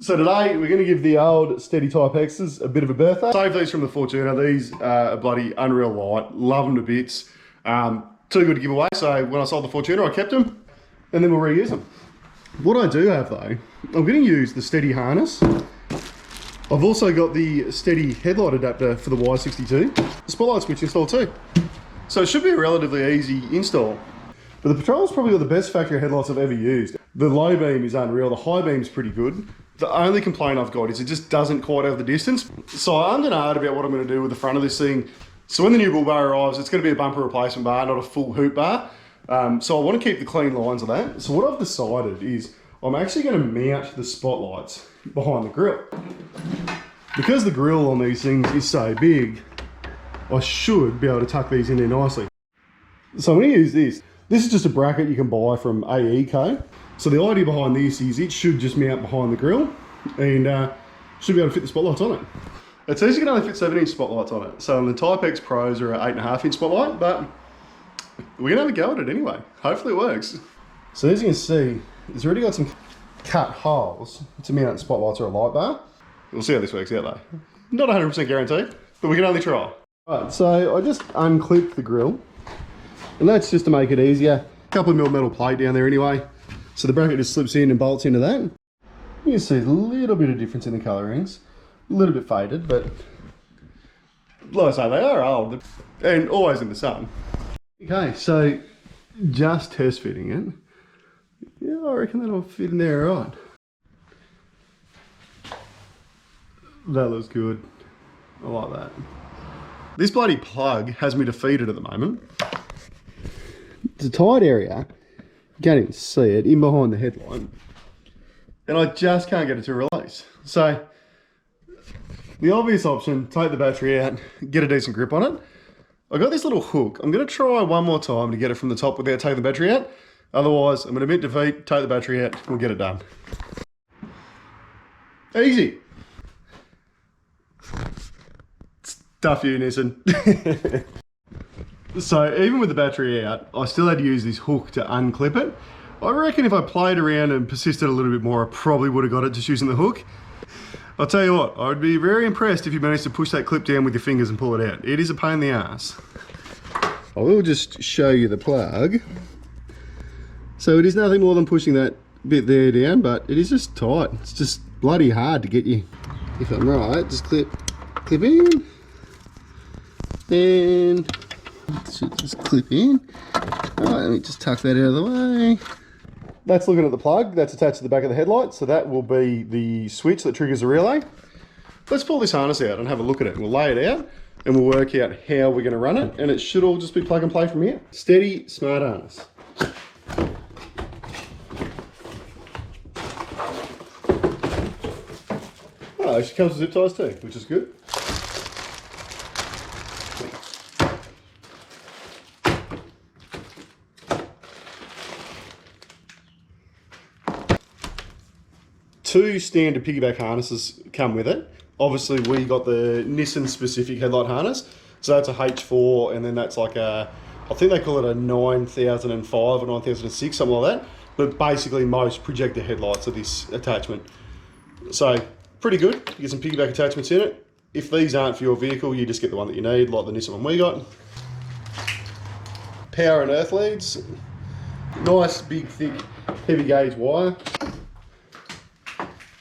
So today we're going to give the old Stedi Type X's a bit of a birthday. Saved these from the Fortuna. These are bloody unreal light. Love them to bits. Too good to give away. So when I sold the Fortuna, I kept them and then we'll reuse them. What I do have though, I'm going to use the Stedi harness. I've also got the Stedi headlight adapter for the Y62. The spotlight switch installed too. So it should be a relatively easy install. But the Patrol's probably got the best factory headlights I've ever used. The low beam is unreal, the high beam's pretty good. The only complaint I've got is it just doesn't quite have the distance. So I'm hard about what I'm going to do with the front of this thing. So when the new bull bar arrives, it's going to be a bumper replacement bar, not a full hoop bar. So I want to keep the clean lines of that. So what I've decided is I'm actually going to mount the spotlights behind the grille. Because the grille on these things is so big, I should be able to tuck these in there nicely. So I'm going to use this. This is just a bracket you can buy from AECO. So the idea behind this is it should just mount behind the grille and should be able to fit the spotlights on it. It says you can only fit 7-inch spotlights on it. So the Type X Pros are an 8.5-inch spotlight, but we're going to have a go at it anyway. Hopefully it works. So as you can see, it's already got some cut holes to mount spotlights or a light bar. We'll see how this works out though. Not 100% guaranteed, but we can only try. Right, so I just unclipped the grille. And that's just to make it easier. A couple of mil metal plate down there anyway. So the bracket just slips in and bolts into that. You can see a little bit of difference in the colourings. A little bit faded, but like I say, they are old and always in the sun. Okay, so just test fitting it. Yeah, I reckon that'll fit in there all right. That looks good. I like that. This bloody plug has me defeated at the moment. It's a tight area. You can't even see it in behind the headlight. And I just can't get it to release. So the obvious option, take the battery out, get a decent grip on it. I got this little hook. I'm going to try one more time to get it from the top without taking the battery out. Otherwise, I'm going to admit defeat, take the battery out, we'll get it done. Easy. Stuff you, Nissan. So even with the battery out, I still had to use this hook to unclip it. I reckon if I played around and persisted a little bit more, I probably would have got it just using the hook. I'll tell you what, I would be very impressed if you managed to push that clip down with your fingers and pull it out. It is a pain in the ass. I will just show you the plug. So it is nothing more than pushing that bit there down, but it is just tight. It's just bloody hard to get you. If I'm right, just clip in. And it should just clip in. All right, let me just tuck that out of the way. That's looking at the plug. That's attached to the back of the headlight. So that will be the switch that triggers the relay. Let's pull this harness out and have a look at it. We'll lay it out and we'll work out how we're going to run it. And it should all just be plug and play from here. Stedi smart harness. Oh, it comes with zip ties too, which is good. Two standard piggyback harnesses come with it. Obviously we got the Nissan specific headlight harness. So that's a H4 and then that's like a, I think they call it a 9005 or 9006, something like that. But basically most projector headlights are this attachment. So pretty good, you get some piggyback attachments in it. If these aren't for your vehicle, you just get the one that you need, like the Nissan one we got. Power and earth leads. Nice, big, thick, heavy gauge wire.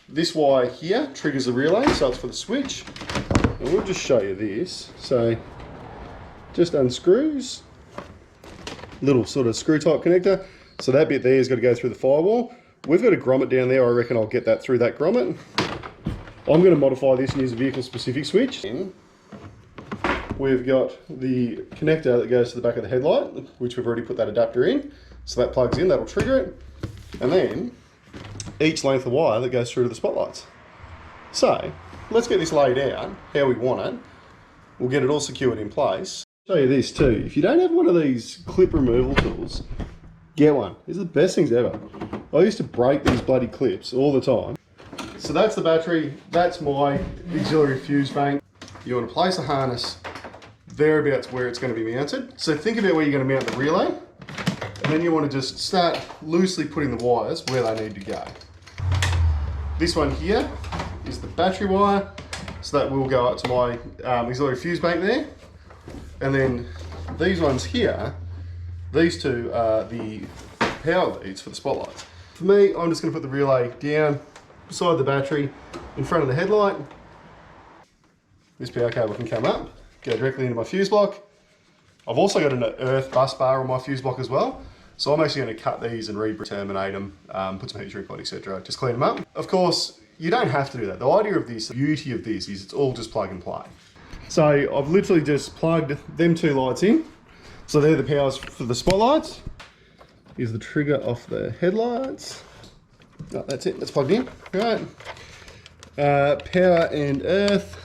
This wire here triggers the relay, so it's for the switch. And we'll just show you this. So just unscrews, little sort of screw type connector. So that bit there has got to go through the firewall. We've got a grommet down there. I reckon I'll get that through that grommet. I'm going to modify this and use a vehicle specific switch. We've got the connector that goes to the back of the headlight, which we've already put that adapter in. So that plugs in, that'll trigger it. And then each length of wire that goes through to the spotlights. So let's get this laid out how we want it. We'll get it all secured in place. I'll show you this too. If you don't have one of these clip removal tools, get one. These are the best things ever. I used to break these bloody clips all the time. So that's the battery. That's my auxiliary fuse bank. You want to place a harness thereabouts where it's going to be mounted. So think about where you're going to mount the relay. And then you want to just start loosely putting the wires where they need to go. This one here is the battery wire, so that will go up to my auxiliary fuse bank there. And then these ones here, these two are the power leads for the spotlights. For me, I'm just going to put the relay down beside the battery in front of the headlight. This power cable can come up, go directly into my fuse block. I've also got an earth bus bar on my fuse block as well. So I'm actually going to cut these and re-terminate them, put some heat shrink on, etc. Just clean them up. Of course, you don't have to do that. The idea of this, the beauty of this is it's all just plug and play. So I've literally just plugged them two lights in. So they're the powers for the spotlights. Here's the trigger off the headlights. Oh, that's it, that's plugged in. Right. Power and earth.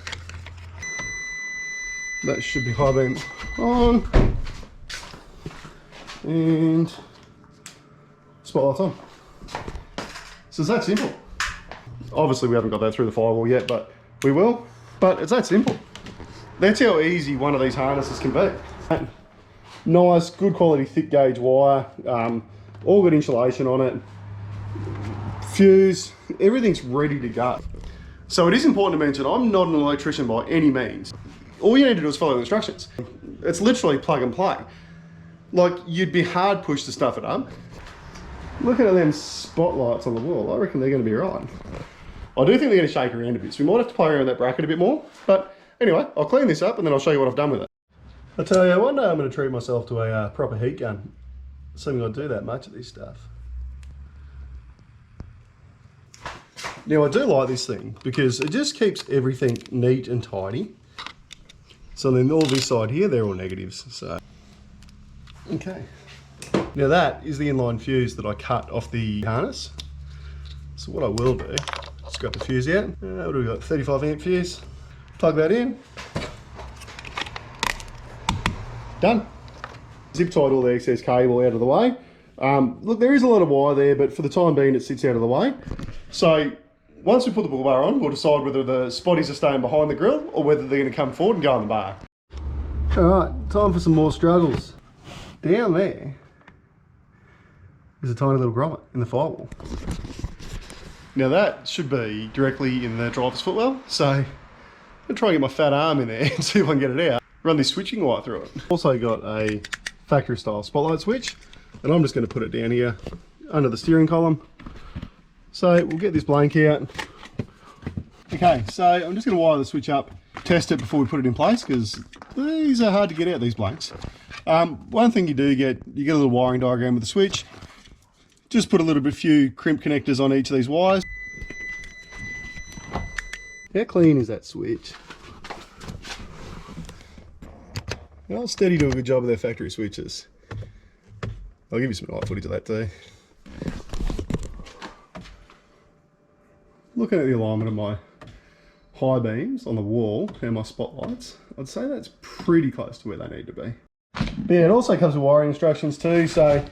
That should be high beam on. And spotlights on. So it's that simple. Obviously we haven't got that through the firewall yet, but we will. But it's that simple. That's how easy one of these harnesses can be. Nice, good quality thick gauge wire, all good insulation on it, fuse, everything's ready to go. So it is important to mention, I'm not an electrician by any means. All you need to do is follow the instructions. It's literally plug and play. Like, you'd be hard pushed to stuff it up. Looking at them spotlights on the wall, I reckon they're going to be right. I do think they're going to shake around a bit, so we might have to play around with that bracket a bit more. But anyway, I'll clean this up and then I'll show you what I've done with it. I tell you, one day I'm going to treat myself to a proper heat gun. Assuming I do that much of this stuff. Now I do like this thing because it just keeps everything neat and tidy. So then all this side here, they're all negatives. So, okay. Now that is the inline fuse that I cut off the harness. So what I will do, just grab the fuse out. What do we got? 35 amp fuse. Plug that in. Done. Zip tied all the excess cable out of the way. Look, there is a lot of wire there, but for the time being, it sits out of the way. So once we put the bull bar on, we'll decide whether the spotties are staying behind the grill or whether they're going to come forward and go on the bar. All right, time for some more struggles. Down there is a tiny little grommet in the firewall. Now that should be directly in the driver's footwell, so I'm going to try and get my fat arm in there and see if I can get it out. Run this switching wire through it. Also got a factory style spotlight switch, and I'm just going to put it down here under the steering column. So we'll get this blank out. Okay, so I'm just going to wire the switch up, test it before we put it in place, because these are hard to get out, these blanks. One thing you do get, you get a little wiring diagram with the switch. Just put a few crimp connectors on each of these wires. How clean is that switch? Well, Stedi do a good job of their factory switches. I'll give you some live footage of that too. Looking at the alignment of my high beams on the wall and my spotlights, I'd say that's pretty close to where they need to be. But yeah, it also comes with wiring instructions too, so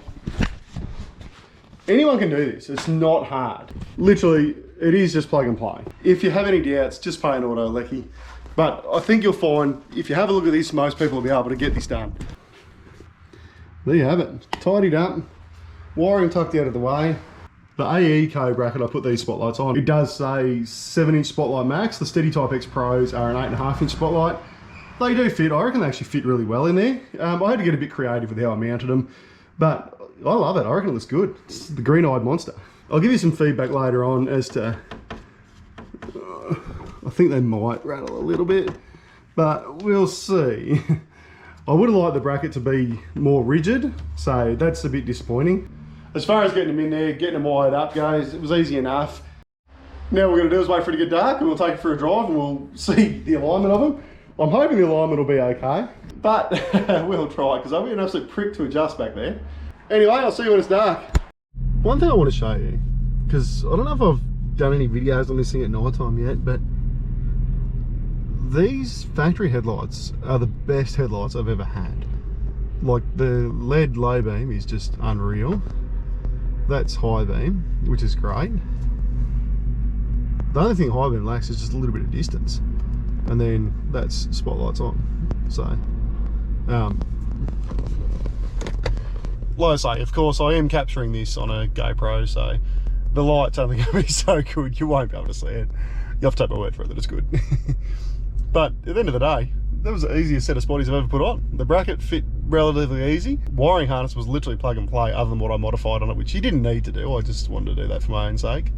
anyone can do this. It's not hard. Literally, it is just plug and play. If you have any doubts, just pay an auto lecky. But I think you'll find, if you have a look at this, most people will be able to get this done. There you have it, tidied up, wiring tucked out of the way. The AE code bracket I put these spotlights on, it does say 7-inch spotlight max. The Stedi Type X Pros are an 8.5-inch spotlight. They do fit, I reckon they actually fit really well in there. I had to get a bit creative with how I mounted them, but I love it, I reckon it looks good. It's the green-eyed monster. I'll give you some feedback later on as to, I think they might rattle a little bit, but we'll see. I would have liked the bracket to be more rigid, so that's a bit disappointing. As far as getting them in there, getting them wired up, guys, it was easy enough. Now what we're going to do is wait for it to get dark and we'll take it for a drive and we'll see the alignment of them. I'm hoping the alignment will be okay, but we'll try because I'll be an absolute prick to adjust back there. Anyway, I'll see you when it's dark. One thing I want to show you, because I don't know if I've done any videos on this thing at night time yet, but these factory headlights are the best headlights I've ever had. Like the LED low beam is just unreal. That's high beam, which is great. The only thing high beam lacks is just a little bit of distance. And then that's spotlights on. So, like I say, of course I am capturing this on a GoPro, so the light's only going to be so good, you won't be able to see it. You have to take my word for it that it's good. But at the end of the day, that was the easiest set of spotties I've ever put on. The bracket fit relatively easy. Wiring harness was literally plug and play other than what I modified on it, which you didn't need to do. I just wanted to do that for my own sake.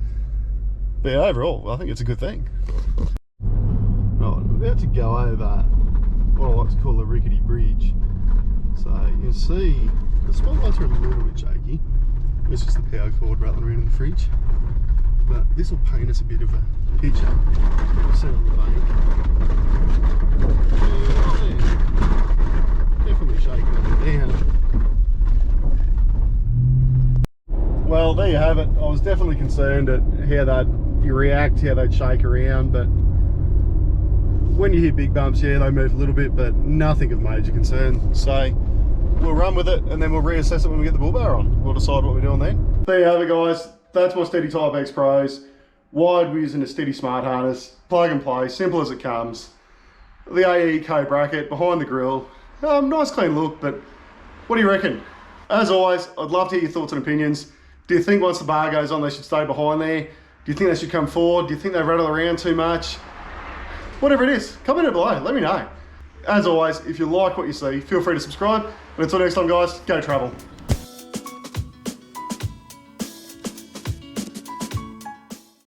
But yeah, overall, I think it's a good thing. Right, I'm about to go over what I like to call a rickety bridge. So you can see the spotlights are a little bit shaky. It's just the power cord rattling around in the fridge. But this will paint us a bit of a picture. See on the bank. Yeah, definitely shaking up and down. Well, there you have it. I was definitely concerned at how they'd react, how they'd shake around, but when you hit big bumps, yeah, they move a little bit, but nothing of major concern. So we'll run with it and then we'll reassess it when we get the bull bar on. We'll decide what we're doing then. There you have it, guys. That's my Stedi Type X Pros. Wide, we're using a Stedi smart harness. Plug and play, simple as it comes. The AE co-bracket behind the grill. Nice clean look, but what do you reckon? As always, I'd love to hear your thoughts and opinions. Do you think once the bar goes on they should stay behind there? Do you think they should come forward? Do you think they rattle around too much? Whatever it is, comment it below, let me know. As always, if you like what you see, feel free to subscribe. And until next time, guys, go travel.